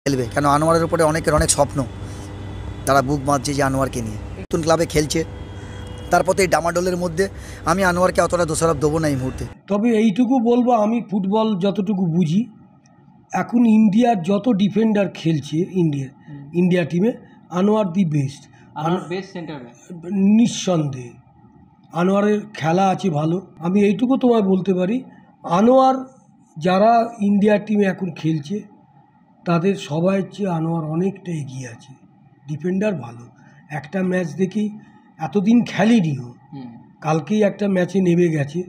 খেলবে, কেন আনোয়ারের উপরে অনেকের অনেক স্বপ্ন, তারা বুক বাঁধছে যে আনোয়ারকে নিয়ে নতুন ক্লাবে খেলছে। তারপর এই ডামাডোলের মধ্যে আমি আনোয়ারকে অতটা দোষারোপ দেবো না এই মুহূর্তে। তবে এইটুকু বলবো, আমি ফুটবল যতটুকু বুঝি, এখন ইন্ডিয়ার যত ডিফেন্ডার খেলছে ইন্ডিয়া টিমে, আনোয়ার দি বেস্ট সেন্টার নিঃসন্দেহে। আনোয়ারের খেলা আছে ভালো। আমি এইটুকু তোমায় বলতে পারি, আনোয়ার যারা ইন্ডিয়া টিমে এখন খেলছে তাদের সবাই চেয়ে আনোয়ার অনেকটা এগিয়ে আছে। ডিফেন্ডার ভালো, একটা ম্যাচ দেখি এতদিন খেলেনি, ও কালকেই একটা ম্যাচে নেমে গেছে,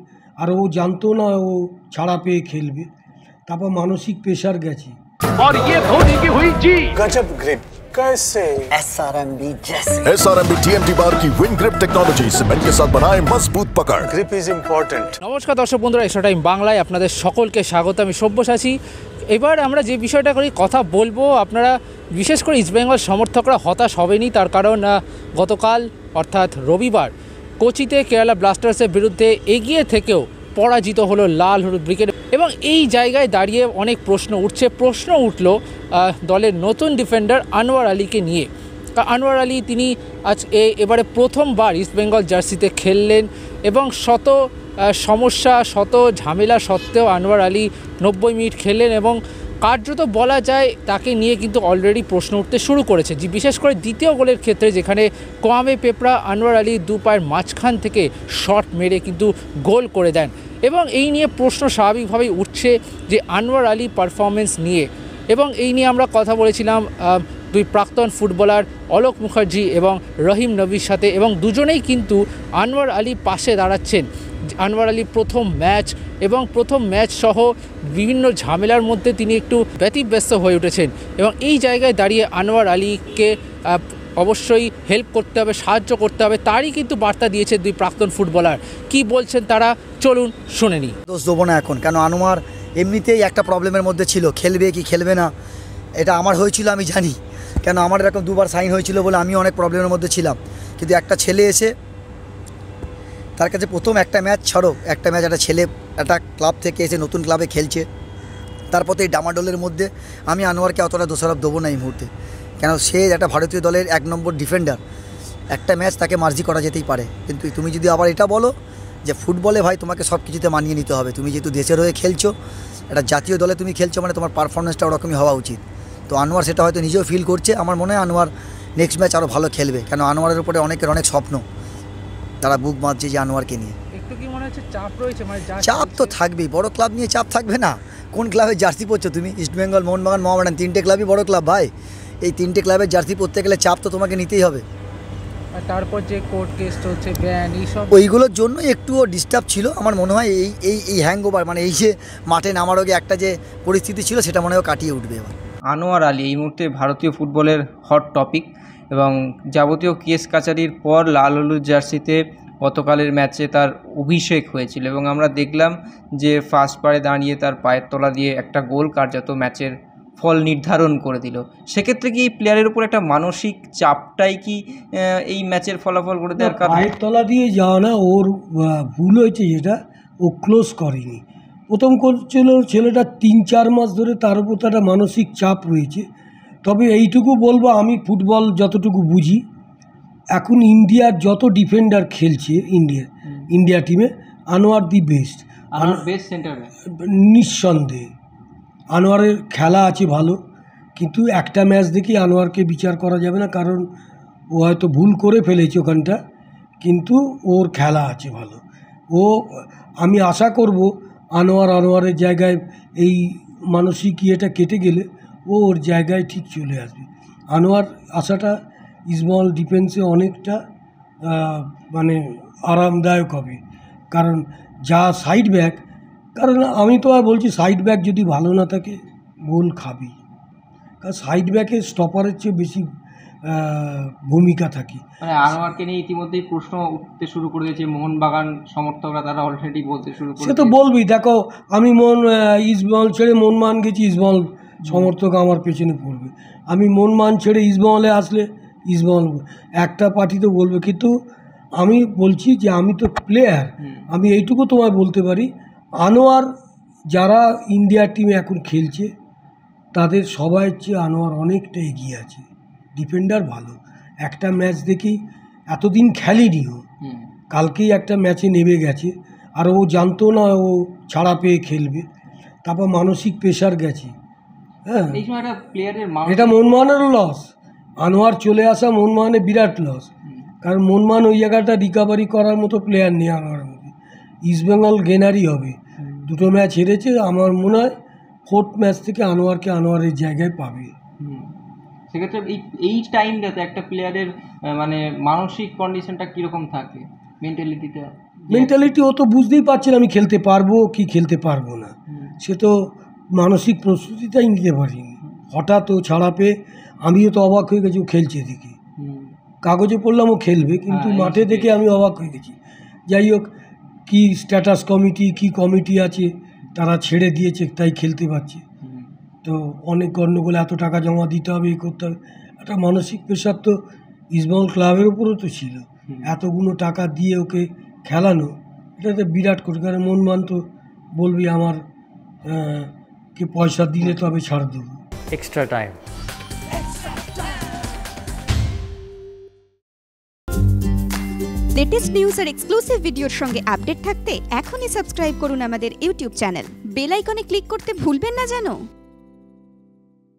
আর ও জানতো না ও ছাড়া পেয়ে খেলবে, তারপর মানসিক প্রেশার গেছে। और ये धोनी की हुई जी गजब ग्रिप कैसे SRMB TMT बार की विन ग्रिप टेक्नोलॉजी सीमेंट के साथ बनाए मजबूत पकड़। Grip is important. নমস্কার দর্শক বন্ধুরা, এক্সট্রা টাইম বাংলায় আপনাদের সকলকে স্বাগত। আমি সব্যসাচী। এবার আমরা যে বিষয়টা করে কথা বলবো, আপনারা বিশেষ করে ইস্টবেঙ্গল সমর্থকরা হতাশ হবেনি, তার কারণ গতকাল অর্থাৎ রবিবার কোচিতে কেরালা ব্লাস্টার্সের বিরুদ্ধে এগিয়ে থেকেও পরাজিত হলো লাল হলুদ ব্রিগেড। এবং এই জায়গায় দাঁড়িয়ে অনেক প্রশ্ন উঠল দলের নতুন ডিফেন্ডার আনোয়ার আলীকে নিয়ে। আনোয়ার আলী তিনি এবারে প্রথমবার ইস্টবেঙ্গল জার্সিতে খেললেন এবং শত সমস্যা শত ঝামেলা সত্ত্বেও আনোয়ার আলী 90 মিনিট খেললেন এবং কার্যত বলা যায় তাকে নিয়ে কিন্তু অলরেডি প্রশ্ন উঠতে শুরু করেছে, যে বিশেষ করে দ্বিতীয় গোলের ক্ষেত্রে, যেখানে কোয়ামে পেপরা আনোয়ার আলী দু পায়ের মাঝখান থেকে শট মেরে কিন্তু গোল করে দেন। এবং এই নিয়ে প্রশ্ন স্বাভাবিকভাবেই উঠছে যে আনোয়ার আলী পারফরমেন্স নিয়ে। এবং এই নিয়ে আমরা কথা বলেছিলাম দুই প্রাক্তন ফুটবলার অলোক মুখার্জি এবং রহিম নবীর সাথে, এবং দুজনেই কিন্তু আনোয়ার আলী পাশে দাঁড়াচ্ছেন। আনোয়ার আলী প্রথম ম্যাচ সহ বিভিন্ন ঝামেলার মধ্যে তিনি একটু ব্যতিব্যস্ত হয়ে উঠেছেন, এবং এই জায়গায় দাঁড়িয়ে আনোয়ার আলীকে অবশ্যই হেল্প করতে হবে, সাহায্য করতে হবে, তারই কিন্তু বার্তা দিয়েছে দুই প্রাক্তন ফুটবলার। কি বলছেন তারা, চলুন শুনে নিই। দোষ দেবো না এখন, কেন আনোয়ার এমনিতেই একটা প্রবলেমের মধ্যে ছিল, খেলবে কি খেলবে না, এটা আমার হয়েছিল আমি জানি, কেন আমার এরকম দুবার সাইন হয়েছিল বলে আমি অনেক প্রবলেমের মধ্যে ছিলাম। কিন্তু একটা ছেলে এসে তার কাছে প্রথম একটা ম্যাচ একটা ছেলে একটা ক্লাব থেকে এসে নতুন ক্লাবে খেলছে, তারপর এই ডামাডোলের মধ্যে আমি আনোয়ারকে অতটা দোষারোপ দেবো না এই মুহূর্তে, কেন সে একটা ভারতীয় দলের 1 নম্বর ডিফেন্ডার। একটা ম্যাচ তাকে মার্জি করা যেতেই পারে, কিন্তু তুমি যদি আবার এটা বলো যে ফুটবলে ভাই তোমাকে সব কিছুতে মানিয়ে নিতে হবে, তুমি যেহেতু দেশের হয়ে খেলছো, একটা জাতীয় দলে তুমি খেলছো, মানে তোমার পারফরমেন্সটা ওরকমই হওয়া উচিত। তো আনোয়ার সেটা হয়তো নিজেও ফিল করছে। আমার মনে হয় আনোয়ার নেক্সট ম্যাচ আরও ভালো খেলবে, কেন আনোয়ারের উপরে অনেকের অনেক স্বপ্ন, তারা বুক বাঁধছে যে আনোয়ারকে নিয়ে। একটু কি মনে হচ্ছে চাপ রয়েছে? চাপ তো থাকবেই, বড় ক্লাব নিয়ে চাপ থাকবে না? কোন ক্লাবের জার্সি পরছো তুমি? ইস্টবেঙ্গল, মোহনবাগান, মোহামেডান, 3টে ক্লাবই বড় ক্লাব ভাই। এই 3টে ক্লাবের জার্সি পরতে গেলে চাপ তো তোমাকে নিতেই হবে। আর তারপর যে কোর্ট কেস চলছে, ব্যান, এইসব, ওইগুলোর জন্য একটুও ডিস্টার্ব ছিল। আমার মনে হয় এই হ্যাংওভার, মানে এই যে মাঠে নামার আগে একটা যে পরিস্থিতি ছিল, সেটা মনে হয় কাটিয়ে উঠবে এবার। আনোয়ার আলী এই মুহূর্তে ভারতীয় ফুটবলের হট টপিক, এবং যাবতীয় কেস কাচারির পর লাল হলুদ জার্সিতে গতকালের ম্যাচে তার অভিষেক হয়েছিল, এবং আমরা দেখলাম যে ফার্স্ট পারে দাঁড়িয়ে তার পায়ের তলা দিয়ে একটা গোল কার্যত ম্যাচের ফল নির্ধারণ করে দিল। সেক্ষেত্রে কি এই প্লেয়ারের উপর একটা মানসিক চাপটাই কি এই ম্যাচের ফলাফল করে দেওয়ার কারণ? পায়ের তলা দিয়ে যাওয়া না, ওর ভুল হয়েছে, যেটা ও ক্লোজ করেনি। প্রথম করছিল ছেলেটা 3-4 মাস ধরে, তার উপর একটা মানসিক চাপ রয়েছে। তবে এইটুকু বলবো, আমি ফুটবল যতটুকু বুঝি, এখন ইন্ডিয়ার যত ডিফেন্ডার খেলছে ইন্ডিয়া টিমে, আনোয়ার দি বেস্ট সেন্টার নিঃসন্দেহে। আনোয়ারের খেলা আছে ভালো, কিন্তু একটা ম্যাচ দেখি আনোয়ারকে বিচার করা যাবে না, কারণ ও হয়তো ভুল করে ফেলেছে ওখানটা, কিন্তু ওর খেলা আছে ভালো। আমি আশা করব আনোয়ারের জায়গায় এই মানসিক ইয়েটা কেটে গেলে ওর জায়গায় ঠিক চলে আসবে। আনোয়ার আসাটা ইস্টবেঙ্গল ডিফেন্সে অনেকটা মানে আরামদায়ক হবে, কারণ যা সাইড ব্যাক, কারণ আমি তো আর বলছি সাইড ব্যাক যদি ভালো না থাকে গোল খাবি, কারণ সাইড ব্যাকের স্টপারের চেয়ে বেশি ভূমিকা থাকে। মানে আনোয়ারকে নিয়ে ইতিমধ্যেই প্রশ্ন উঠতে শুরু করে দিয়েছে মোহনবাগান সমর্থকরা, তারা অলরেডি বলতে শুরু করে। সে তো বলবি, দেখো আমি ইস্টবেঙ্গল ছেড়ে মোহনবাগান গেছি, ইস্টবেঙ্গল সমর্থক আমার পেছনে পড়বে। আমি মোহনবাগান ছেড়ে ইস্টবেঙ্গলে আসলে ইস্টবেঙ্গল একটা পার্টিতে বলবে, কিন্তু আমি বলছি যে আমি তো প্লেয়ার। আমি এইটুকু তোমায় বলতে পারি, আনোয়ার যারা ইন্ডিয়া টিমে এখন খেলছে তাদের সবাই চেয়ে আনোয়ার অনেকটা এগিয়ে আছে, ডিফেন্ডার ভালো। একটা ম্যাচ দেখি এতদিন খেলেনি ও, কালকেই একটা ম্যাচে নেমে গেছে, আর ও জানতো না ও ছাড়া পেয়ে খেলবে, তারপর মানসিক প্রেশার গেছে। হ্যাঁ, এই সময় একটা প্লেয়ারের এটা মনমোহনেরও লস, আনোয়ার চলে আসা মনমোহনের বিরাট লস, কারণ মনমোহন ওই জায়গাটা রিকাভারি করার মতো প্লেয়ার নেই আনোয়ারের মধ্যে। ইস্টবেঙ্গল গেনারই হবে, দুটো ম্যাচ হেরেছে, আমার মনে হয় 4th ম্যাচ থেকে আনোয়ারের জায়গায় পাবে। সেক্ষেত্রে এই টাইমটাতে একটা প্লেয়ারের মানে মানসিক কন্ডিশনটা কীরকম থাকে, মেন্টালিটি ও তো বুঝতেই পারছে না আমি খেলতে পারবো কি খেলতে পারবো না, সে তো মানসিক প্রস্তুতিটাই নিতে পারিনি। হঠাৎ ও ছাড়া পেয়ে আমিও তো অবাক হয়ে গেছি ও খেলছে দেখে, কাগজে পড়লাম ও খেলবে, কিন্তু মাঠে দেখে আমি অবাক হয়ে গেছি। যাই হোক, কী স্ট্যাটাস কমিটি কি কমিটি আছে তারা ছেড়ে দিয়েছে, তাই খেলতে পারছে। তো অনেক গণ্ডগোল, এত টাকা জমা দিতে হবে, এই করতে হবে, একটা মানসিক প্রেশার তো ইস্টবেঙ্গল ক্লাবের উপরও তো ছিল, এতগুলো টাকা দিয়ে ওকে খেলানো, এটা তো বিরাট করে। কারণ মনমান তো বলবি আমার কে পয়সা দিলে তবে ছাড় দেবো। Extra time. লেটেস্ট নিউজ আর এক্সক্লুসিভ ভিডিওর সঙ্গে আপডেট থাকতে এখনই সাবস্ক্রাইব করুন আমাদের ইউটিউব চ্যানেল। বেল আইকনে ক্লিক করতে ভুলবেন না যেন।